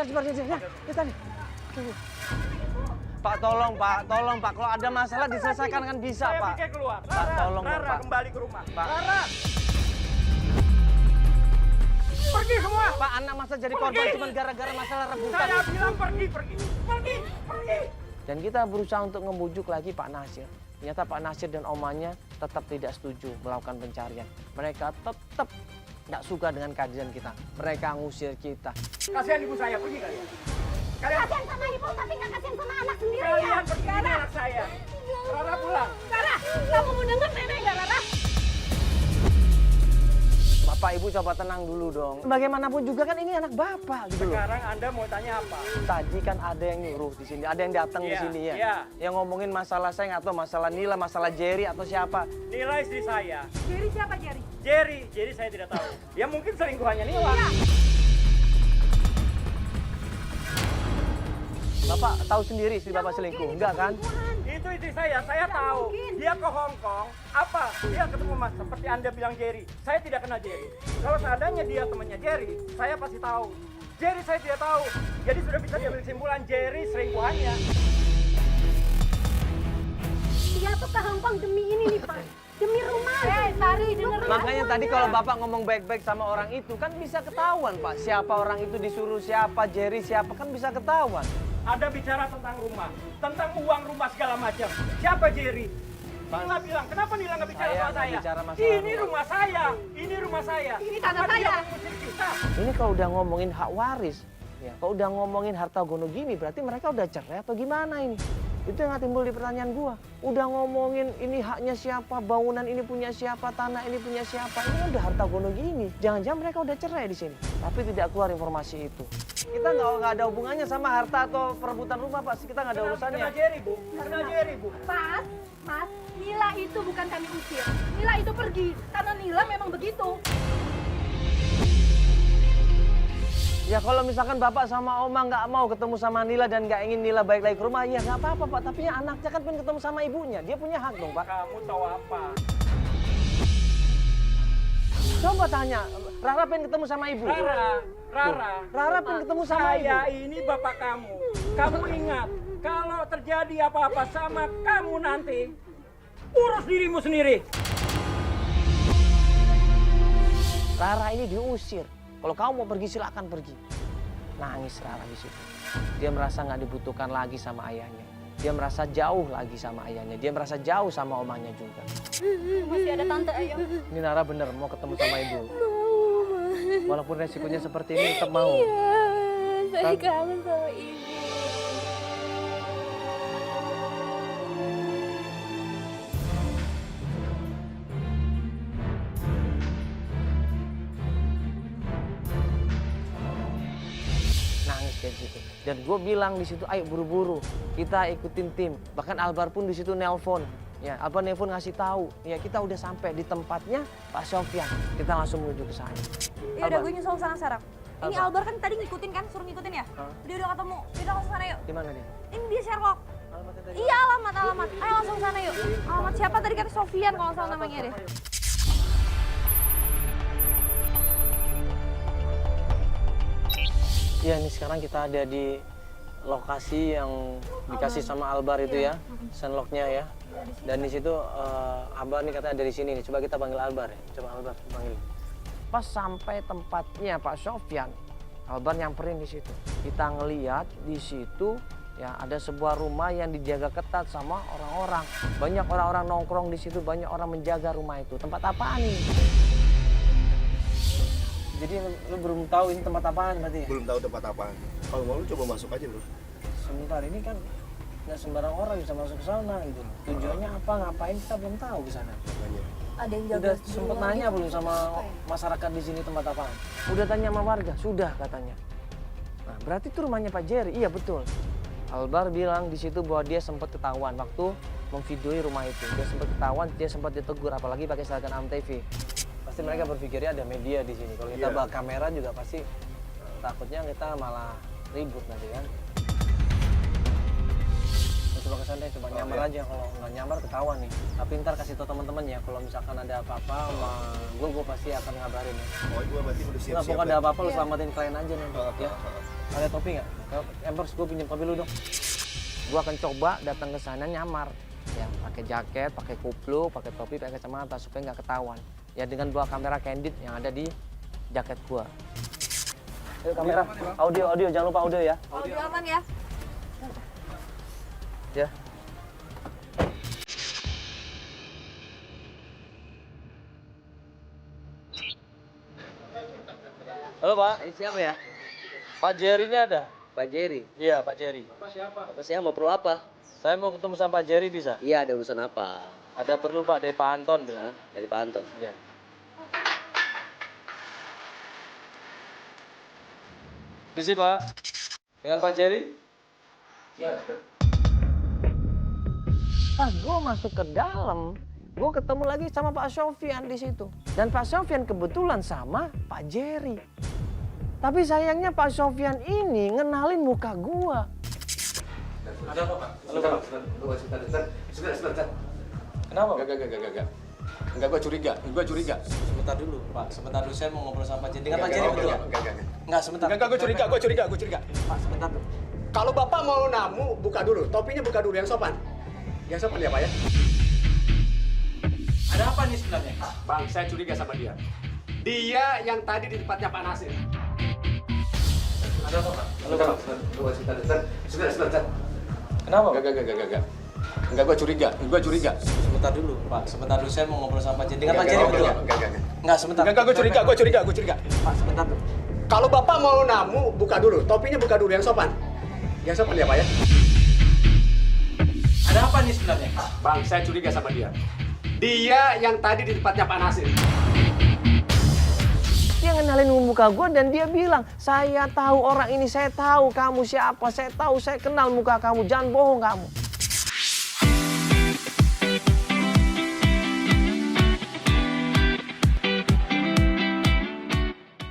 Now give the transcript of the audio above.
cepat ya. Kita nih. Pak, tolong Pak. Kalau ada masalah diselesaikan kan bisa Saya Pak. pikir keluar. Pak, tolong dong, Rara Pak. kembali ke rumah. Pak. Rara. Pergi semua. Pak, anak masa jadi korban cuma gara-gara masalah rebutan. Saya bilang pergi. Dan kita berusaha untuk ngebujuk lagi Pak Nasir. Ternyata Pak Nasir dan omanya tetap tidak setuju melakukan pencarian. Mereka tetap tidak suka dengan kehadiran kita. Mereka ngusir kita. Kasihan ibu saya, pergi kalian. Kasihan sama ibu, tapi nggak kasihan sama anak sendiri ya. Kalian pergi dari anak saya. Rara pulang. Rara, kamu mau denger nenek nggak, Rara? Bapak Ibu coba tenang dulu dong. Bagaimanapun juga kan ini anak Bapak gitu loh. Sekarang Anda mau tanya apa? Tadi kan ada yang nyuruh di sini, ada yang datang di Iya, sini ya. iya. Yang ngomongin masalah saya nggak tahu masalah Nila, masalah Jerry atau siapa. Nila istri saya. Jerry siapa, Jerry? Jerry saya tidak tahu. Ya mungkin selingkuhannya Nila. Iya. Bapak tahu sendiri istri Bapak selingkuh, enggak kan? Itu istri saya tahu. mungkin. Dia ke Hong Kong. Apa? Dia ketemu Mas, seperti Anda bilang Jerry. Saya tidak kenal Jerry. Kalau seandainya dia temannya Jerry, saya pasti tahu. Jerry saya tidak tahu. Jadi sudah bisa diambil kesimpulan Jerry selingkuhannya. Dia tuh ke Hong Kong demi ini nih, Pak. Demi rumah. Sari, denger Makanya tadi kalau Bapak ngomong baik-baik sama orang itu kan bisa ketahuan Pak. Siapa orang itu disuruh siapa, Jerry siapa kan bisa ketahuan. Ada bicara tentang rumah, tentang uang rumah segala macam. Siapa Jerry? Nila bilang, kenapa Nila nggak bicara Saya soal nggak saya? bicara masalah Ini rumah. rumah saya, ini rumah saya. Ini tanah Apa dia saya. mengusir kita? Ini kalau udah ngomongin hak waris, ya, kalau udah ngomongin harta gono gini, berarti mereka udah cerai atau gimana ini? Itu yang timbul di pertanyaan gua. Udah ngomongin ini haknya siapa, bangunan ini punya siapa, tanah ini punya siapa, ini kan udah harta gono gini. Jangan-jangan mereka udah cerai di sini, tapi tidak keluar informasi itu. Kita nggak ada hubungannya sama harta atau perebutan rumah, Pak. Kita nggak ada urusannya. Kenal Jerry, Bu. Kenal Jerry, Bu. Mas, Nila itu bukan kami usir. Nila itu pergi, karena Nila memang begitu. Ya kalau misalkan Bapak sama Oma nggak mau ketemu sama Nila dan nggak ingin Nila balik lagi ke rumah, ya nggak apa-apa Pak. Tapi ya anaknya kan pengen ketemu sama ibunya, dia punya hak dong Pak. Kamu tahu apa? Coba tanya, Rara pengen ketemu sama ibu. Rara pengen ketemu sama ibu. saya ini bapak kamu. Kamu ingat, kalau terjadi apa-apa sama kamu nanti, urus dirimu sendiri. Rara ini diusir. Kalau kamu mau pergi silakan pergi. Nangis Rara di situ. Dia merasa nggak dibutuhkan lagi sama ayahnya. Dia merasa jauh lagi sama ayahnya. Dia merasa jauh sama omanya juga. Masih ada tante ayo. Ini Rara bener mau ketemu sama ibu. Walaupun resikonya seperti ini tetap mau. Saya kangen sama ibu. Nangis kayak gitu. Dan gue bilang di situ, ayo buru-buru, kita ikutin tim. Bahkan Albar pun di situ nelpon. Ya, Albar nelpon ngasih tahu, ya kita udah sampai di tempatnya Pak Sofyan. Kita langsung menuju ke sana. Ya udah Albar. gue nyusul sana sekarang. Ini Albar. Albar kan tadi ngikutin kan, suruh ngikutin ya? Hah? Udah ketemu. Kita langsung sana yuk. Di mana dia? Ini dia Sherlock. Alamatnya tadi. Iya alamat. Ayo langsung sana yuk. Alamat siapa tadi kata Sofian kalau nggak salah namanya deh. Iya nih sekarang kita ada di lokasi yang dikasih sama Albar itu ya, sendoknya ya. Dan di situ Albar nih katanya dari sini nih. Coba kita panggil Albar ya. Coba Albar panggil. Pas sampai tempatnya Pak Sofyan, Albar nyamperin di situ. Kita ngeliat di situ ya ada sebuah rumah yang dijaga ketat sama orang-orang. Banyak orang-orang nongkrong di situ, banyak orang menjaga rumah itu. Tempat apaan ini? Jadi lu belum tahu ini tempat apaan berarti? Belum tahu tempat apaan. Kalau mau lu coba masuk aja bro. Sebentar, ini kan nggak sembarang orang bisa masuk ke sana gitu. Tujuannya apa, ngapain kita belum tahu ke sana. Makanya. Ada yang jaga. Udah sempet nanya belum sama masyarakat di sini tempat apaan? Udah tanya sama warga, sudah katanya. Nah, berarti itu rumahnya Pak Jerry. Iya betul. Albar bilang di situ bahwa dia sempat ketahuan waktu memvideoi rumah itu. Dia sempat ketahuan, dia sempat ditegur, apalagi pakai seragam AMTV. Pasti mereka berpikirnya ada media di sini. Kalau kita Iya. bawa kamera juga pasti takutnya kita malah ribut nanti kan. Coba ke sana, coba nyamar aja. Kalau nggak nyamar ketahuan nih. Tapi ntar kasih tau teman-teman ya, kalau misalkan ada apa-apa sama gue pasti akan ngabarin ya. Oh, gue berarti udah Nggak, siap-siap. pokoknya ada apa-apa lu selamatin klien aja nanti ya. Ada topi nggak? Embers, gue pinjam topi lu dong. Gue akan coba datang ke sana nyamar. Ya, pakai jaket, pakai kupluk, pakai topi, pakai kacamata supaya nggak ketahuan. Ya dengan bawa kamera candid yang ada di jaket gue. Ayo kamera, audio, jangan lupa audio ya. Audio aman ya. Ya. Halo Pak. Siapa ya? Pak Jerry ini ada? Pak Jerry. Iya, Pak Jerry. Apa saya mau perlu apa? Saya mau ketemu sama Pak Jerry bisa? Iya, ada urusan apa? Ada perlu Pak dari Pak Anton bilang. Dari Pak Anton. Iya. Di sini Pak. Dengan Pak Jerry? Iya. Pas gue masuk ke dalam, gue ketemu lagi sama Pak Sofyan di situ. Dan Pak Sofyan kebetulan sama Pak Jerry. Tapi sayangnya Pak Sofyan ini ngenalin muka gue. Ada apa, Pak? Halo, Pak. Sebentar. Kenapa? Enggak. Enggak, gua curiga. Sebentar dulu, Pak. Sebentar dulu saya mau ngobrol sama Pak Jerry. Dengan Pak Jerry betul? Enggak, sebentar. Enggak, gua curiga. Pak, sebentar dulu. Kalau Bapak mau namu, buka dulu. Topinya buka dulu, yang sopan. Yang sopan ya, Pak ya? Ada apa nih sebenarnya? Bang, saya curiga sama dia. Dia yang tadi di tempatnya Pak Nasir. Ada apa, Pak? Halo, Pak. Sebentar. Kenapa? Enggak. Enggak, gua curiga. Sebentar dulu, Pak. Sebentar dulu saya mau ngobrol sama Pak Jerry. Dengan Pak Jerry betul? Enggak, sebentar. Enggak, gua curiga. Pak, sebentar dulu. Kalau Bapak mau namu, buka dulu. Topinya buka dulu, yang sopan. Yang sopan ya, Pak ya? Ada apa nih sebenarnya? Bang, saya curiga sama dia. Dia yang tadi di tempatnya Pak Nasir. Dia ngenalin muka gue dan dia bilang, saya tahu orang ini, saya tahu kamu siapa, saya tahu, saya kenal muka kamu, jangan bohong kamu.